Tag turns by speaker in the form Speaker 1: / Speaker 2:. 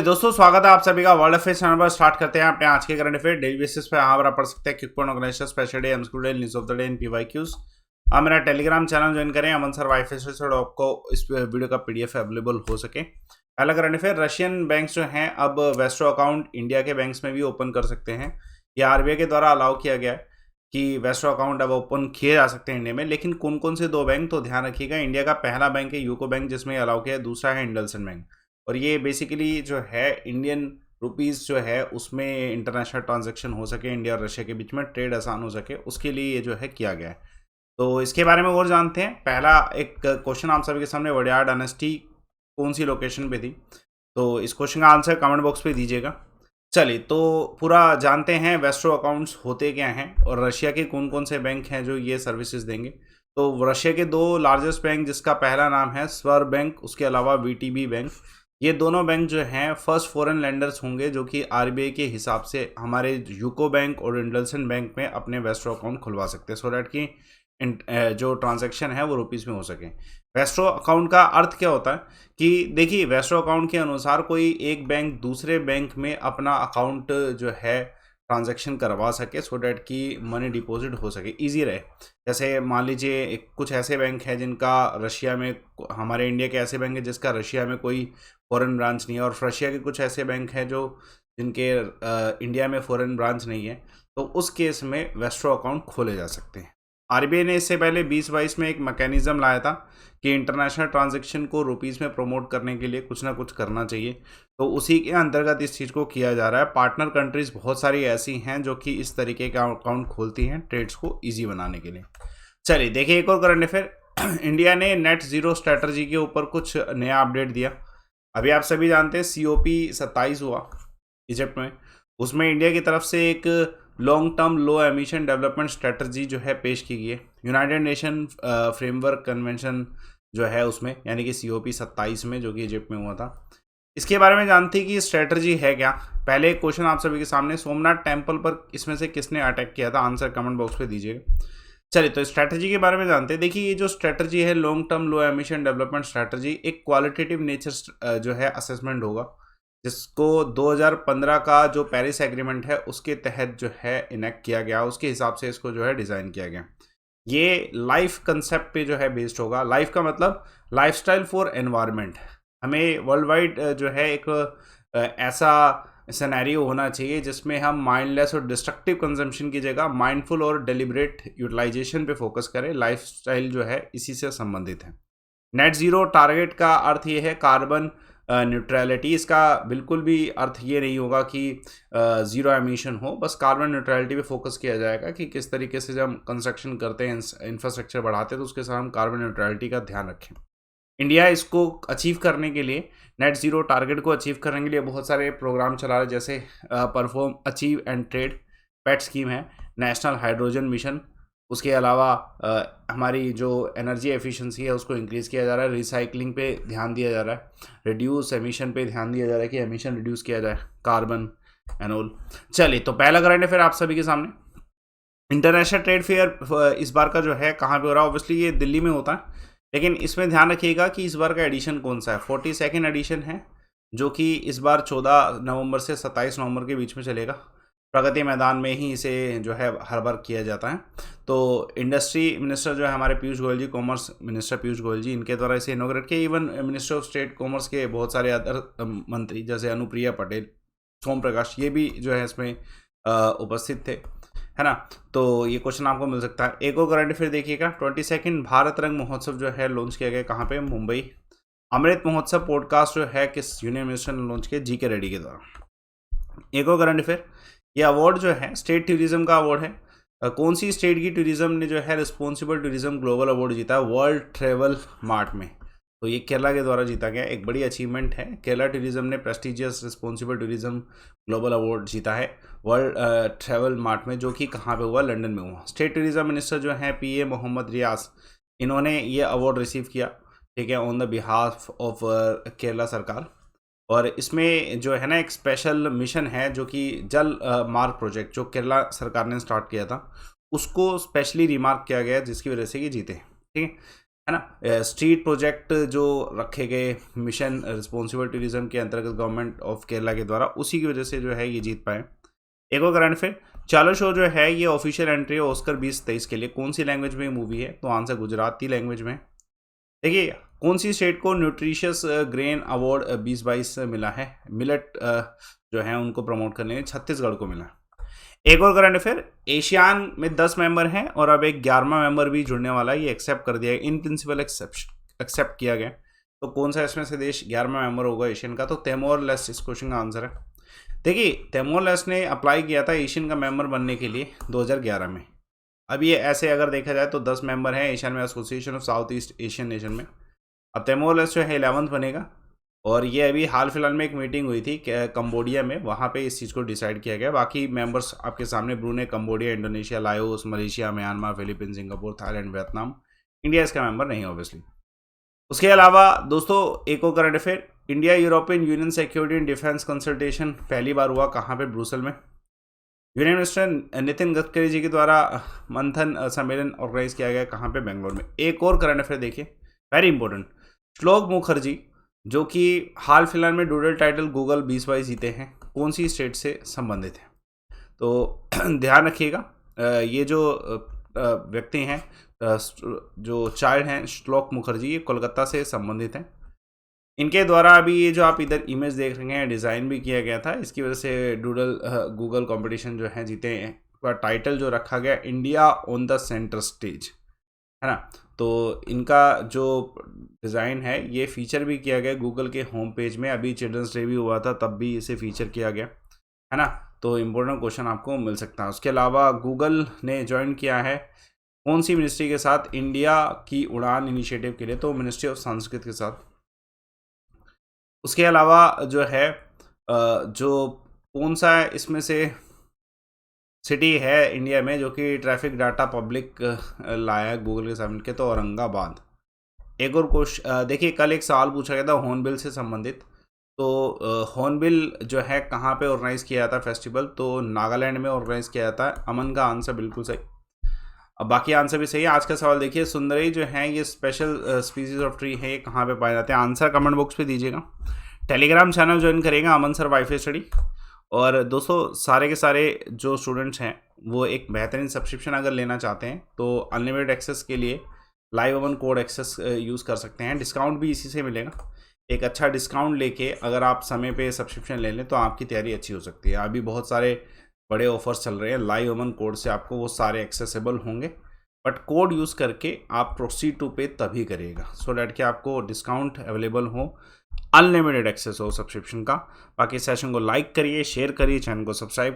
Speaker 1: दोस्तों स्वागत है आप सभी का वर्ल्ड अफेयर्स चैनल पर। स्टार्ट करते हैं अपने आज के करंट अफेयर डेली बेसिस पे। यहाँ पर आप पढ़ सकते हैं quick point organisation special day MCQ day news of the day in PYQs. आप मेरा टेलीग्राम चैनल ज्वाइन करें अमन सर वाईफाई से, आपको इस वीडियो का पीडीएफ अवेलेबल हो सके। पहला करंट अफेयर, रशियन बैंक्स जो हैं अब वेस्ट्रो अकाउंट इंडिया के बैंक्स में भी ओपन कर सकते हैं। ये आरबीआई के द्वारा अलाउ किया गया है कि वेस्ट्रो अकाउंट अब ओपन किए जा सकते हैं इंडिया में। लेकिन कौन कौन से दो बैंक, तो ध्यान रखिएगा। इंडिया का पहला बैंक है यूको बैंक जिसमें अलाउ किया है, दूसरा है इंडलसन बैंक। और ये बेसिकली जो है इंडियन रुपीज़ जो है उसमें इंटरनेशनल ट्रांजैक्शन हो सके, इंडिया और रशिया के बीच में ट्रेड आसान हो सके, उसके लिए ये जो है किया गया है। तो इसके बारे में और जानते हैं। पहला एक क्वेश्चन आप सभी के सामने, वडियार डायनेस्टी कौन सी लोकेशन पे थी? तो इस क्वेश्चन का आंसर कमेंट बॉक्स पे दीजिएगा। चलिए तो पूरा जानते हैं वेस्ट्रो अकाउंट्स होते क्या हैं और रशिया के कौन कौन से बैंक हैं जो ये सर्विसेज देंगे। तो रशिया के दो लार्जेस्ट बैंक, जिसका पहला नाम है स्वर बैंक, उसके अलावा वीटीबी बैंक, ये दोनों बैंक जो हैं फर्स्ट फॉरेन लेंडर्स होंगे जो कि आरबीआई के हिसाब से हमारे यूको बैंक और इंडलसन बैंक में अपने वेस्ट्रो अकाउंट खुलवा सकते हैं, सो डैट कि जो ट्रांजैक्शन है वो रुपीज़ में हो सके। वेस्ट्रो अकाउंट का अर्थ क्या होता है कि देखिए, वेस्ट्रो अकाउंट के अनुसार कोई एक बैंक दूसरे बैंक में अपना अकाउंट जो है ट्रांजैक्शन करवा सके, सो डैट कि मनी डिपॉजिट हो सके, इजी रहे। जैसे मान लीजिए कुछ ऐसे बैंक हैं जिनका रशिया में, हमारे इंडिया के ऐसे बैंक हैं जिसका रशिया में कोई फॉरेन ब्रांच नहीं है, और रशिया के कुछ ऐसे बैंक हैं जो जिनके इंडिया में फॉरेन ब्रांच नहीं है, तो उस केस में वेस्ट्रो अकाउंट खोले जा सकते हैं। आरबीआई ने इससे पहले 2022 में एक मैकेनिज्म लाया था कि इंटरनेशनल ट्रांजैक्शन को रुपीज़ में प्रमोट करने के लिए कुछ ना कुछ करना चाहिए, तो उसी के अंतर्गत इस चीज़ को किया जा रहा है। पार्टनर कंट्रीज़ बहुत सारी ऐसी हैं जो कि इस तरीके का अकाउंट खोलती हैं ट्रेड्स को ईजी बनाने के लिए। चलिए देखिए एक और करंट अफेयर, इंडिया ने नेट ज़ीरो स्ट्रैटेजी के ऊपर कुछ नया अपडेट दिया। अभी आप सभी जानते हैं COP 27 हुआ इजिप्ट में, उसमें इंडिया की तरफ से एक लॉन्ग टर्म लो एमिशन डेवलपमेंट स्ट्रेटजी जो है पेश की गई है यूनाइटेड नेशन फ्रेमवर्क कन्वेंशन जो है उसमें, यानी कि COP 27 में, जो कि इजिप्ट में हुआ था। इसके बारे में जानते हैं कि स्ट्रेटजी है क्या। पहले एक क्वेश्चन आप सभी के सामने, सोमनाथ टेम्पल पर इसमें से किसने अटैक किया था? आंसर कमेंट बॉक्स पे दीजिएगा। चलिए तो स्ट्रैटेजी के बारे में जानते हैं। देखिए ये जो स्ट्रैटेजी है लॉन्ग टर्म लो एमिशन डेवलपमेंट स्ट्रैटेजी, एक क्वालिटेटिव नेचर जो है असेसमेंट होगा, जिसको 2015 का जो पेरिस एग्रीमेंट है उसके तहत जो है इनेक्ट किया गया, उसके हिसाब से इसको जो है डिज़ाइन किया गया। ये लाइफ कंसेप्ट पे जो है बेस्ड होगा। लाइफ का मतलब लाइफस्टाइल फॉर एनवायरनमेंट। हमें वर्ल्ड वाइड जो है एक ऐसा सिनेरियो होना चाहिए जिसमें हम माइंडलेस और डिस्ट्रक्टिव कंजम्पशन की जगह माइंडफुल और डेलिब्रेट यूटिलाइजेशन पे फोकस करें। लाइफस्टाइल जो है इसी से संबंधित है। नेट ज़ीरो टारगेट का अर्थ ये है कार्बन न्यूट्रलिटी। इसका बिल्कुल भी अर्थ ये नहीं होगा कि ज़ीरो एमिशन हो, बस कार्बन न्यूट्रलिटी पे फोकस किया जाएगा कि किस तरीके से जब हम कंस्ट्रक्शन करते हैं, इंफ्रास्ट्रक्चर बढ़ाते हैं, तो उसके साथ हम कार्बन न्यूट्रलिटी का ध्यान रखें। इंडिया इसको अचीव करने के लिए, नेट ज़ीरो टारगेट को अचीव करने के लिए बहुत सारे प्रोग्राम चला रहे हैं, जैसे perform, achieve and trade, pet scheme है, नेशनल हाइड्रोजन मिशन। उसके अलावा हमारी जो एनर्जी एफिशिएंसी है उसको इंक्रीज़ किया जा रहा है, रिसाइकलिंग पे ध्यान दिया जा रहा है, रिड्यूस एमिशन पे ध्यान दिया जा रहा है कि एमिशन रिड्यूस किया जाए, कार्बन एंड ऑल। चलिए तो पहला करंट अफेयर आप सभी के सामने, इंटरनेशनल ट्रेड फेयर इस बार का जो है कहाँ पे हो रहा है? ऑब्वियसली ये दिल्ली में होता है, लेकिन इसमें ध्यान रखिएगा कि इस बार का एडिशन कौन सा है। 42nd एडिशन है, जो कि इस बार 14 नवंबर से 27 नवंबर के बीच में चलेगा। प्रगति मैदान में ही इसे जो है हर बार किया जाता है। तो इंडस्ट्री मिनिस्टर जो है हमारे पीयूष गोयल जी, कॉमर्स मिनिस्टर पीयूष गोयल जी, इनके द्वारा इसे इनोग्रेट किया। Even minister of state commerce के बहुत सारे अदर मंत्री जैसे अनुप्रिया पटेल, सोम प्रकाश, ये भी जो है इसमें उपस्थित थे, है ना। तो ये क्वेश्चन आपको मिल सकता है। एक और करंट अफेयर देखिएगा, 22nd भारत रंग महोत्सव जो है लॉन्च किया गया, कहाँ पे? मुंबई। अमृत महोत्सव पॉडकास्ट जो है किस यूनियन मिनिस्टर ने लॉन्च किया? GK रेड्डी के द्वारा। एक और करंट अफेयर, ये अवार्ड जो है स्टेट टूरिज्म का अवार्ड है। कौन सी स्टेट की टूरिज्म ने जो है रिस्पॉन्सिबल टूरिज्म ग्लोबल अवार्ड जीता है वर्ल्ड ट्रेवल मार्ट में? तो ये केरला के द्वारा जीता गया, एक बड़ी अचीवमेंट है। केरला टूरिज्म ने prestigious responsible tourism global award जीता है वर्ल्ड ट्रेवल मार्ट में, जो कि कहाँ पे हुआ? लंदन में हुआ। स्टेट टूरिज्म मिनिस्टर जो हैं PA मोहम्मद रियाज, इन्होंने ये अवार्ड रिसीव किया, ठीक है, on the behalf of Kerala सरकार। और इसमें जो है ना एक स्पेशल मिशन है जो कि जल मार्ग प्रोजेक्ट जो केरला सरकार ने स्टार्ट किया था, उसको स्पेशली रिमार्क किया गया जिसकी वजह से ये जीते, ठीक है। है ना। स्ट्रीट प्रोजेक्ट जो रखे गए मिशन रिस्पॉन्सिबल टूरिज्म के अंतर्गत गवर्नमेंट ऑफ केरला के द्वारा, उसी की वजह से जो है ये जीत पाए। एक और करंट अफेयर, चालो शो जो है ये ऑफिशियल एंट्री है ऑस्कर 2023 के लिए, कौन सी लैंग्वेज में मूवी है? तो आंसर गुजराती लैंग्वेज में। देखिए, कौन सी स्टेट को न्यूट्रिशियस ग्रेन अवार्ड 2022 मिला है? मिलेट जो है उनको प्रमोट करने में छत्तीसगढ़ को मिला। एक और करंट अफेयर, एशियान में 10 मेंबर हैं और अब एक 11वां मेंबर भी जुड़ने वाला है, ये एक्सेप्ट कर दिया इन प्रिंसिपल एक्सेप्ट किया गया। तो कौन सा इसमें से देश 11वां मेंबर होगा एशियन का? तो तिमोर लेस्ट इस क्वेश्चन का आंसर है। देखिए, तिमोर लेस्ट ने अप्लाई किया था एशियन का मेंबर बनने के लिए 2011 में। अब ये ऐसे अगर देखा जाए तो 10 मेंबर हैं एशियन में association of south east Asian nation में। अब तिमोर लेस्ट जो है 11th बनेगा, और ये अभी हाल फिलहाल में एक मीटिंग हुई थी कंबोडिया में, वहाँ पे इस चीज़ को डिसाइड किया गया। बाकी मेंबर्स आपके सामने ब्रूने, Cambodia, Indonesia, Laos, Malaysia, Myanmar, Philippines, Singapore, Thailand, Vietnam. India इसका मेंबर नहीं है ऑब्वियसली। उसके अलावा दोस्तों एक और current affair, India European union security and defence consultation पहली बार हुआ कहाँ पे? ब्रुसेल में। यूनियन मिनिस्टर नितिन गडकरी जी के द्वारा मंथन सम्मेलन ऑर्गेनाइज किया गया कहाँ पे? बेंगलोर में। एक और करंट अफेयर देखिए, वेरी इंपॉर्टेंट, श्लोक मुखर्जी जो कि हाल फिलहाल में डूडल टाइटल गूगल 2022 जीते हैं, कौन सी स्टेट से संबंधित है? तो ध्यान रखिएगा, ये जो व्यक्ति हैं, जो चाइल्ड हैं श्लोक मुखर्जी, ये कोलकाता से संबंधित हैं। इनके द्वारा अभी ये जो आप इधर इमेज देख रहे हैं डिज़ाइन भी किया गया था, इसकी वजह से डूडल गूगल कंपटीशन जो है जीते हैं। का टाइटल जो रखा गया, India on the centre stage, है ना। तो इनका जो डिज़ाइन है ये फीचर भी किया गया गूगल के होम पेज में, अभी चिल्ड्रंस डे भी हुआ था तब भी इसे फीचर किया गया, है ना। तो इम्पोर्टेंट क्वेश्चन आपको मिल सकता है। उसके अलावा गूगल ने ज्वाइन किया है कौन सी मिनिस्ट्री के साथ इंडिया की उड़ान इनिशिएटिव के लिए? तो मिनिस्ट्री ऑफ संस्कृत के साथ। उसके अलावा जो है जो कौन सा इसमें से सिटी है इंडिया में जो कि ट्रैफिक डाटा पब्लिक लाया है गूगल के सामने के? तो औरंगाबाद। एक और क्वेश्चन देखिए, कल एक सवाल पूछा गया था हॉर्नबिल से संबंधित, तो हॉर्नबिल जो है कहाँ पे ऑर्गेनाइज किया जाता है फेस्टिवल? तो नागालैंड में ऑर्गेनाइज किया जाता है। अमन का आंसर बिल्कुल सही। अब बाकी आंसर भी सही है। आज का सवाल देखिए, सुंदरी जो है ये स्पेशल स्पीसीज ऑफ ट्री है, ये कहाँ पे पाए जाते हैं? आंसर कमेंट बॉक्स पे दीजिएगा। टेलीग्राम चैनल ज्वाइन करेगा अमन सर वाईफाई स्टडी। और दोस्तों सारे के सारे जो स्टूडेंट्स हैं वो एक बेहतरीन सब्सक्रिप्शन अगर लेना चाहते हैं तो अनलिमिटेड एक्सेस के लिए लाइव अमन कोड एक्सेस यूज़ कर सकते हैं। डिस्काउंट भी इसी से मिलेगा। एक अच्छा डिस्काउंट लेके अगर आप समय पे सब्सक्रिप्शन ले लें तो आपकी तैयारी अच्छी हो सकती है। अभी बहुत सारे बड़े ऑफर्स चल रहे हैं, लाइव अमन कोड से आपको वो सारे एक्सेसिबल होंगे, बट कोड यूज़ करके आप प्रोसीड टू पे तभी करिएगा, सो डैट कि आपको डिस्काउंट अवेलेबल हो, अनलिमिटेड एक्सेस हो सब्सक्रिप्शन का। बाकी सेशन को लाइक करिए, शेयर करिए, चैनल को सब्सक्राइब करिए।